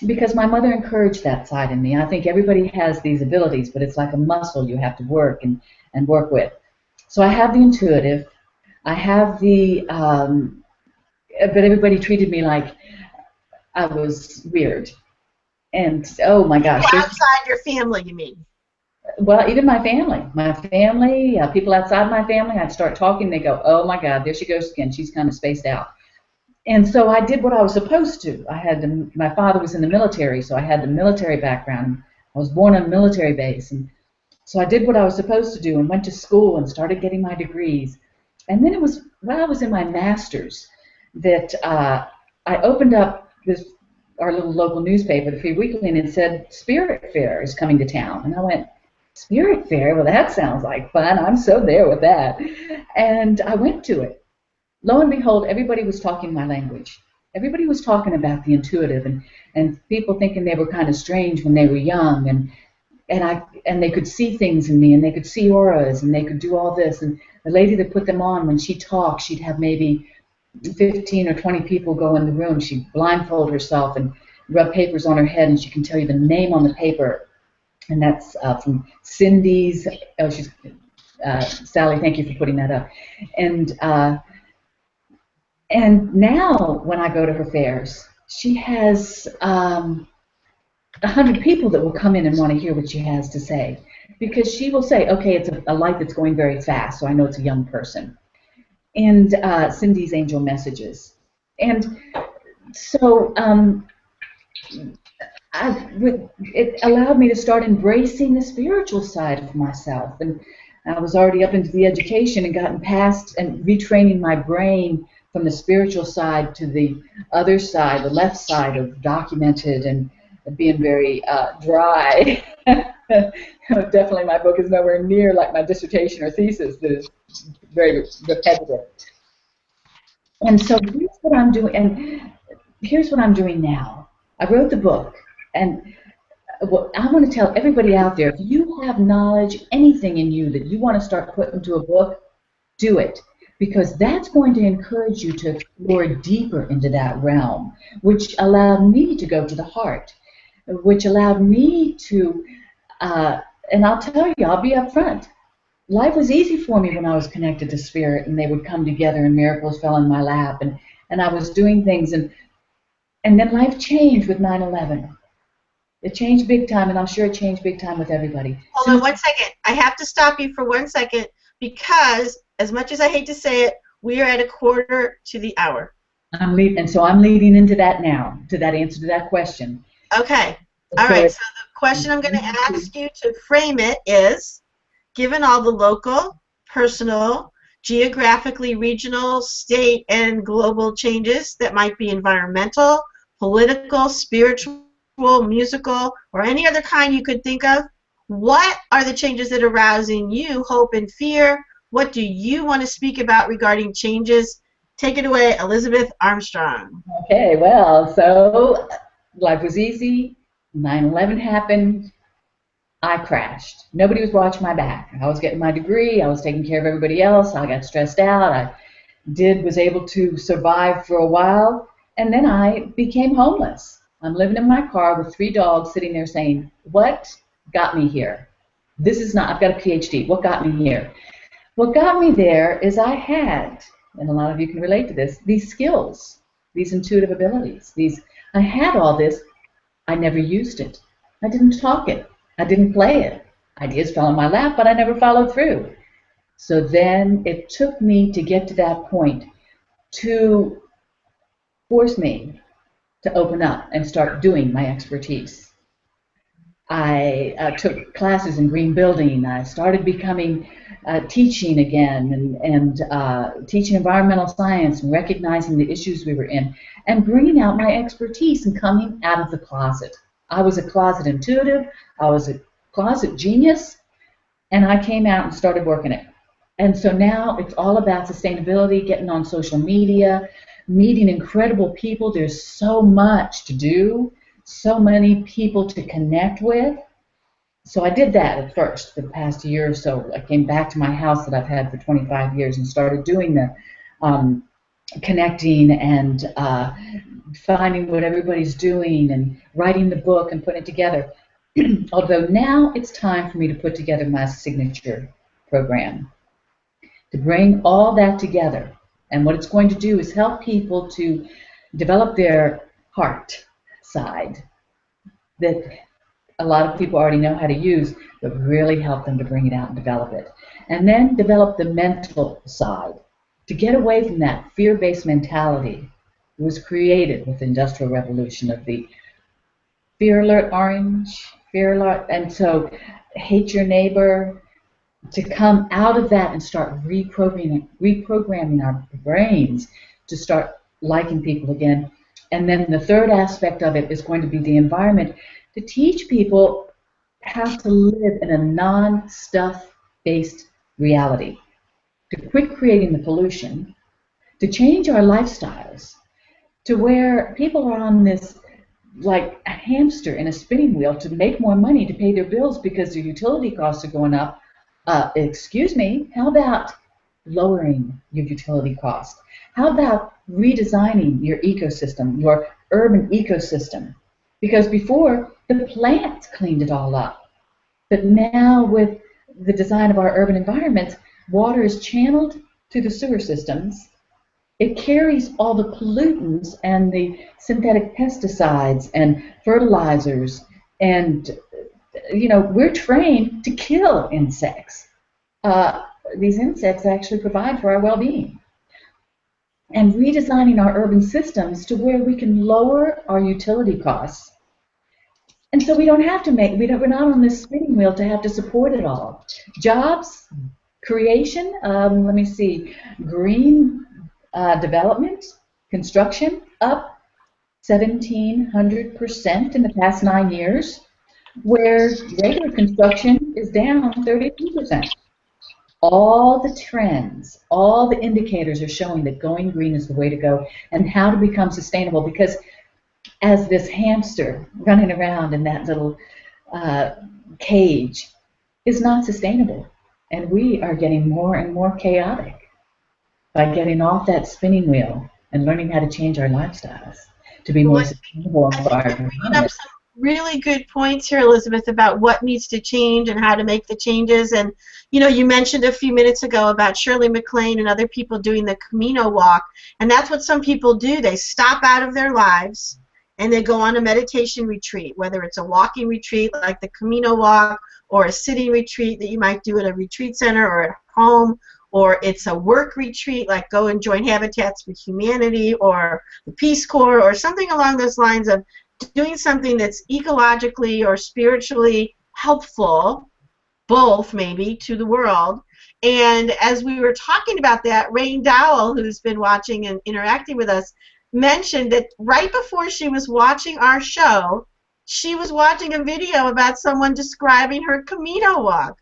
because my mother encouraged that side in me. I think everybody has these abilities, but it's like a muscle you have to work and work with. So I have the intuitive, I have the, but everybody treated me like I was weird. And oh my gosh. Outside your family, you mean? Well, even my family, people outside my family, I'd start talking, they go, oh my God, there she goes again, she's kind of spaced out. And so I did what I was supposed to. My father was in the military, so I had the military background. I was born on a military base, and so I did what I was supposed to do and went to school and started getting my degrees. And then it was while I was in my master's that I opened up our little local newspaper, the Free Weekly, and it said Spirit Fair is coming to town. And I went, Spirit Fair? Well, that sounds like fun. I'm so there with that. And I went to it. lo and behold, everybody was talking my language. Everybody was talking about the intuitive, and people thinking they were kind of strange when they were young, and they could see things in me, and they could see auras, and they could do all this. And the lady that put them on, when she talked, she'd have maybe 15 or 20 people go in the room. She'd blindfold herself and rub papers on her head, and she can tell you the name on the paper. And that's from Cindy's. Oh, she's Sally. Thank you for putting that up. And now when I go to her fairs, she has 100 people that will come in and want to hear what she has to say, because she will say, okay, it's a light that's going very fast, so I know it's a young person. And Cindy's angel messages. And so it allowed me to start embracing the spiritual side of myself. And I was already up into the education and gotten past and retraining my brain from the spiritual side to the other side, the left side of documented and being very dry. Definitely my book is nowhere near like my dissertation or thesis that is very repetitive. And so here's what I'm doing, and here's what I'm doing now. I wrote the book, and what I want to tell everybody out there, if you have knowledge, anything in you that you want to start putting into a book, do it. Because that's going to encourage you to explore deeper into that realm, which allowed me to go to the heart, which allowed me to, and I'll tell you, I'll be up front. Life was easy for me when I was connected to spirit, and they would come together and miracles fell in my lap, and I was doing things, and then life changed with 9/11. It changed big time, and I'm sure it changed big time with everybody. Hold on 1 second. I have to stop you for 1 second, because as much as I hate to say it, we are at 1/4 to the hour. And so I'm leading into that now, to that answer to that question. Okay. All right. So the question I'm going to ask you to frame it is, given all the local, personal, geographically regional, state, and global changes that might be environmental, political, spiritual, musical, or any other kind you could think of, what are the changes that are arousing you hope and fear? What do you want to speak about regarding changes? Take it away, Elizabeth Armstrong. Okay, well, so life was easy. 9/11 happened. I crashed. Nobody was watching my back. I was getting my degree. I was taking care of everybody else. I got stressed out. I was able to survive for a while, and then I became homeless. I'm living in my car with 3 dogs sitting there saying, what got me here? This is not, I've got a Ph.D. What got me here? What got me there is I had, and a lot of you can relate to this, these skills, these intuitive abilities. I had all this. I never used it. I didn't talk it. I didn't play it. Ideas fell in my lap, but I never followed through. So then it took me to get to that point to force me to open up and start doing my expertise. I took classes in green building. I started becoming teaching again, and teaching environmental science and recognizing the issues we were in and bringing out my expertise and coming out of the closet. I was a closet intuitive. I was a closet genius, and I came out and started working it. And so now it's all about sustainability, getting on social media, meeting incredible people. There's so much to do, so many people to connect with. So I did that at first for the past year or so. I came back to my house that I've had for 25 years and started doing the connecting and finding what everybody's doing and writing the book and putting it together. Although now it's time for me to put together my signature program, to bring all that together. And what it's going to do is help people to develop their heart side that a lot of people already know how to use, but really help them to bring it out and develop it. And then develop the mental side, to get away from that fear-based mentality that was created with the Industrial Revolution of the fear alert orange, fear alert, and so hate your neighbor, to come out of that and start reprogramming our brains to start liking people again. And then the third aspect of it is going to be the environment, to teach people how to live in a non-stuff-based reality, to quit creating the pollution, to change our lifestyles to where people are on this like a hamster in a spinning wheel to make more money to pay their bills because their utility costs are going up. Excuse me, how about lowering your utility cost? How about redesigning your ecosystem, your urban ecosystem? Because before, the plants cleaned it all up. But now with the design of our urban environments, water is channeled to the sewer systems. It carries all the pollutants and the synthetic pesticides and fertilizers, and we're trained to kill insects. Uh, these insects actually provide for our well-being. And redesigning our urban systems to where we can lower our utility costs. And so we don't have to we're not on this spinning wheel to have to support it all. Jobs, creation, let me see, green development, construction up 1,700% in the past 9 years, where regular construction is down 32%. All the trends, all the indicators are showing that going green is the way to go and how to become sustainable, because as this hamster running around in that little cage is not sustainable. And we are getting more and more chaotic by getting off that spinning wheel and learning how to change our lifestyles to be more sustainable for our environment. Really good points here, Elizabeth, about what needs to change and how to make the changes. And you mentioned a few minutes ago about Shirley MacLaine and other people doing the Camino walk, and that's what some people do. They stop out of their lives and they go on a meditation retreat, whether it's a walking retreat like the Camino walk, or a sitting retreat that you might do at a retreat center or at home, or it's a work retreat like go and join Habitats for Humanity or the Peace Corps or something along those lines of doing something that's ecologically or spiritually helpful, both maybe, to the world. And as we were talking about that, Rain Dowell, who's been watching and interacting with us, mentioned that right before she was watching our show, she was watching a video about someone describing her Camino walk.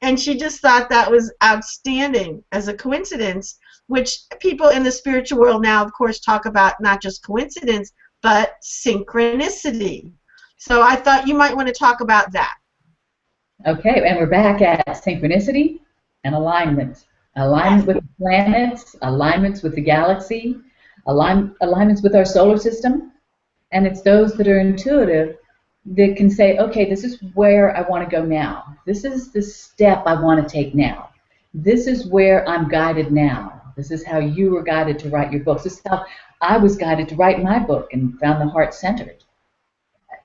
And she just thought that was outstanding as a coincidence, which people in the spiritual world now, of course, talk about not just coincidence, but synchronicity. So I thought you might want to talk about that. Okay, and we're back at synchronicity and alignment. Alignment with the planets, alignments with the galaxy, alignments with our solar system. And it's those that are intuitive that can say, okay, this is where I want to go now. This is the step I want to take now. This is where I'm guided now. This is how you were guided to write your books. This is how I was guided to write my book and found the heart centered.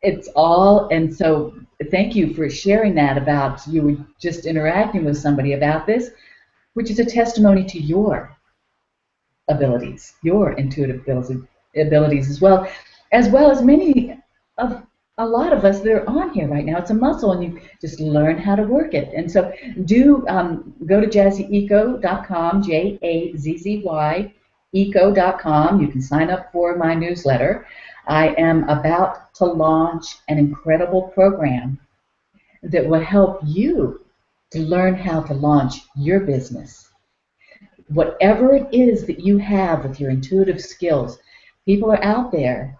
It's all, and so thank you for sharing that about you were just interacting with somebody about this, which is a testimony to your abilities, your intuitive abilities as well as many of a lot of us that are on here right now. It's a muscle, and you just learn how to work it. And so do go to jazzyeco.com, JAZZY, eco.com. You can sign up for my newsletter. I am about to launch an incredible program that will help you to learn how to launch your business. Whatever it is that you have with your intuitive skills, people are out there,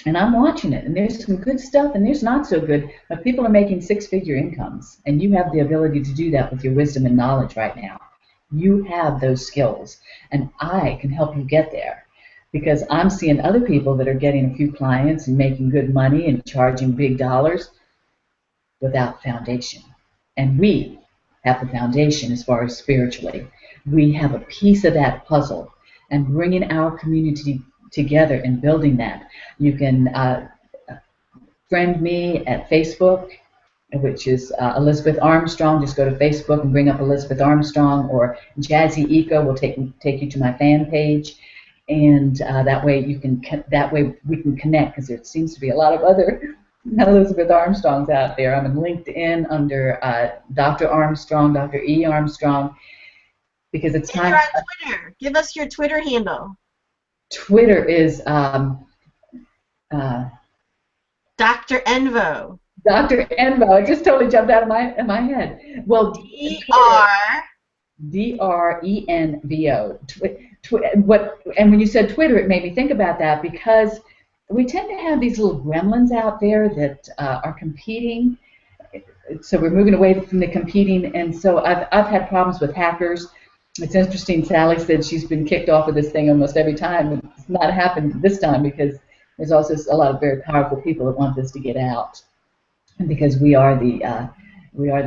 and I'm watching it, and there's some good stuff and there's not so good, but people are making six-figure incomes, and you have the ability to do that with your wisdom and knowledge right now. You have those skills, and I can help you get there, because I'm seeing other people that are getting a few clients and making good money and charging big dollars without foundation. And we have the foundation as far as spiritually. We have a piece of that puzzle, and bringing our community together and building that. You can friend me at Facebook, which is Elizabeth Armstrong. Just go to Facebook and bring up Elizabeth Armstrong, or Jazzy Eco will take you to my fan page, and that way we can connect, because there seems to be a lot of other Elizabeth Armstrongs out there. I'm in LinkedIn under Dr. Armstrong, Dr. E. Armstrong, because it's time. You're on Twitter. Give us your Twitter handle. Twitter is Dr. Envo. Dr. Envo. It just totally jumped out of my head. Well, DRENVO. And when you said Twitter, it made me think about that because we tend to have these little gremlins out there that are competing. So we're moving away from the competing, and so I've had problems with hackers. It's interesting. Sally said she's been kicked off of this thing almost every time. It's not happened this time because there's also a lot of very powerful people that want this to get out, and because we are the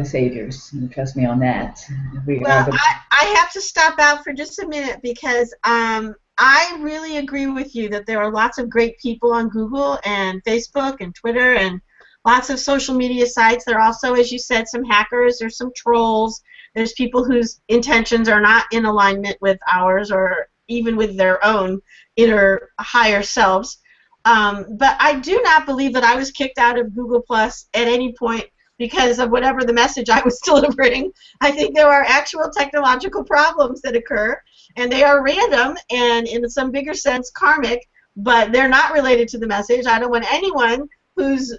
saviors. Trust me on that. We are Well, the. I have to stop out for just a minute because I really agree with you that there are lots of great people on Google and Facebook and Twitter and lots of social media sites. There are also, as you said, some hackers. There's some trolls. There's people whose intentions are not in alignment with ours or even with their own inner higher selves. But I do not believe that I was kicked out of Google Plus at any point because of whatever the message I was delivering. I think there are actual technological problems that occur, and they are random and in some bigger sense karmic, but they're not related to the message. I don't want anyone whose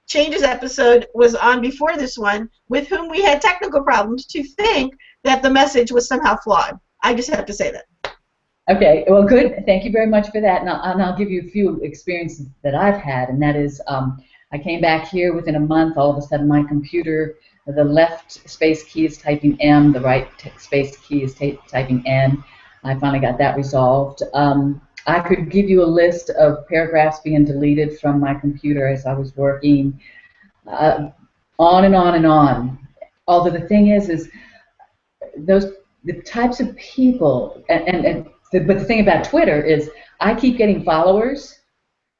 Changes episode was on before this one with whom we had technical problems to think that the message was somehow flawed. I just have to say that. Okay, well, good. Thank you very much for that. And I'll give you a few experiences that I've had, and that is I came back here within a month. All of a sudden, my computer, the left space key is typing M, the right space key is typing N. I finally got that resolved. I could give you a list of paragraphs being deleted from my computer as I was working, on and on and on. Although the thing is the types of people, but the thing about Twitter is I keep getting followers,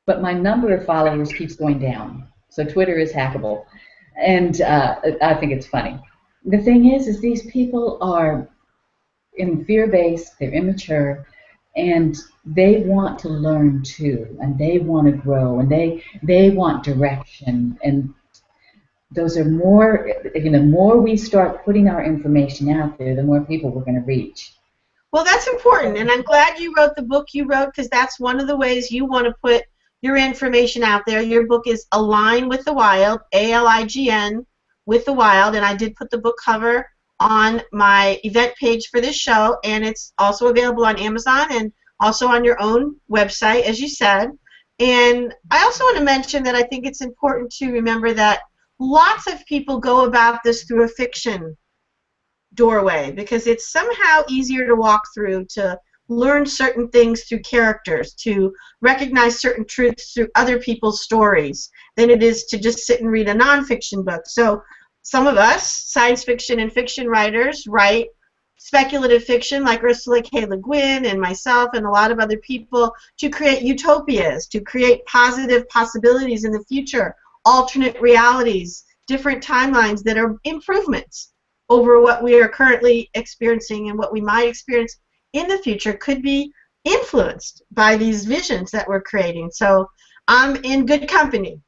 but my number of followers keeps going down. So Twitter is hackable, and I think it's funny. The thing is these people are in fear-based, they're immature, and they want to learn too, and they want to grow, and they want direction, and those are more, the more we start putting our information out there, the more people we're going to reach. Well, that's important, and I'm glad you wrote the book you wrote because that's one of the ways you want to put your information out there. Your book is Align with the Wild, ALIGN with the Wild, and I did put the book cover on my event page for this show, and it's also available on Amazon and also on your own website, as you said. And I also want to mention that I think it's important to remember that lots of people go about this through a fiction doorway because it's somehow easier to walk through, to learn certain things through characters, to recognize certain truths through other people's stories than it is to just sit and read a nonfiction book. So some of us, science fiction and fiction writers, write speculative fiction like Ursula K. Le Guin and myself and a lot of other people to create utopias, to create positive possibilities in the future, alternate realities, different timelines that are improvements over what we are currently experiencing, and what we might experience in the future could be influenced by these visions that we're creating. So I'm in good company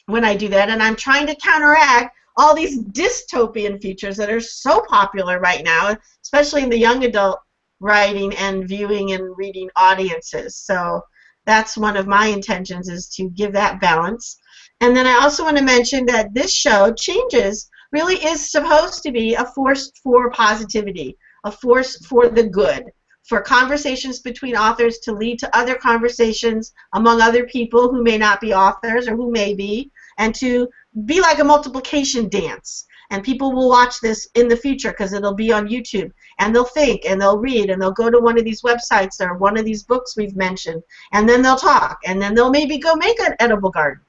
when I do that, and I'm trying to counteract all these dystopian features that are so popular right now, especially in the young adult writing and viewing and reading audiences. So that's one of my intentions, is to give that balance. And then I also want to mention that this show, Changes, really is supposed to be a force for positivity, a force for the good, for conversations between authors to lead to other conversations among other people who may not be authors or who may be, and to be like a multiplication dance. And people will watch this in the future because it'll be on YouTube, and they'll think and they'll read and they'll go to one of these websites or one of these books we've mentioned, and then they'll talk, and then they'll maybe go make an edible garden,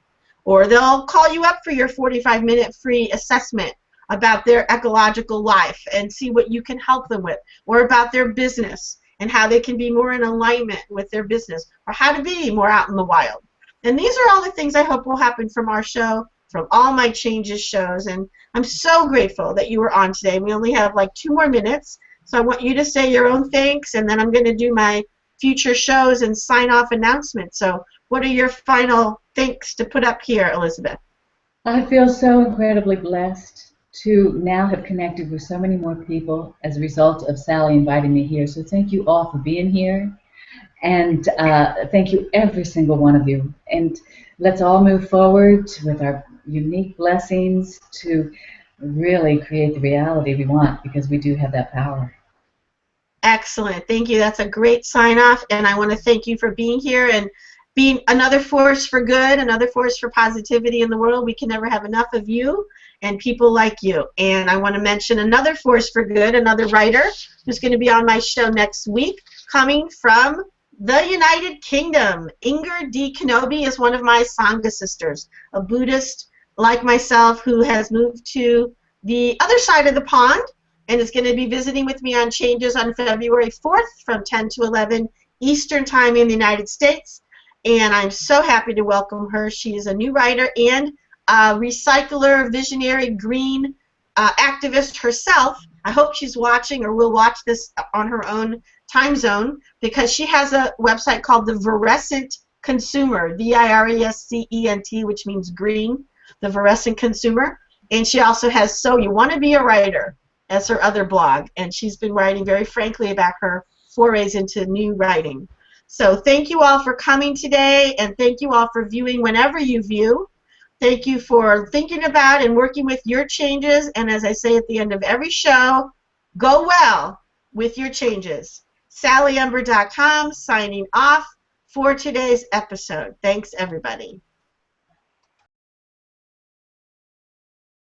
or they'll call you up for your 45-minute free assessment about their ecological life and see what you can help them with, or about their business and how they can be more in alignment with their business, or how to be more out in the wild. And these are all the things I hope will happen from our show, from all my Changes shows, and I'm so grateful that you were on today. We only have like 2 more minutes, so I want you to say your own thanks, and then I'm going to do my future shows and sign-off announcements. So what are your final thanks to put up here, Elizabeth? I feel so incredibly blessed to now have connected with so many more people as a result of Sally inviting me here. So thank you all for being here. And thank you, every single one of you. And let's all move forward with our unique blessings to really create the reality we want, because we do have that power. Excellent. Thank you. That's a great sign off. And I want to thank you for being here and being another force for good, another force for positivity in the world. We can never have enough of you and people like you. And I want to mention another force for good, another writer who's going to be on my show next week, coming from the United Kingdom. Ed.D. Kenobi is one of my Sangha sisters, a Buddhist like myself who has moved to the other side of the pond and is going to be visiting with me on Changes on February 4th from 10 to 11 Eastern Time in the United States. And I'm so happy to welcome her. She is a new writer and a recycler, visionary, green activist herself. I hope she's watching or will watch this on her own time zone because she has a website called The Virescent Consumer, Virescent, which means green, The Virescent Consumer. And she also has So You Want to Be a Writer as her other blog. And she's been writing very frankly about her forays into new writing. So thank you all for coming today, and thank you all for viewing whenever you view. Thank you for thinking about and working with your changes, and as I say at the end of every show, go well with your changes. SallyEmber.com signing off for today's episode. Thanks, everybody.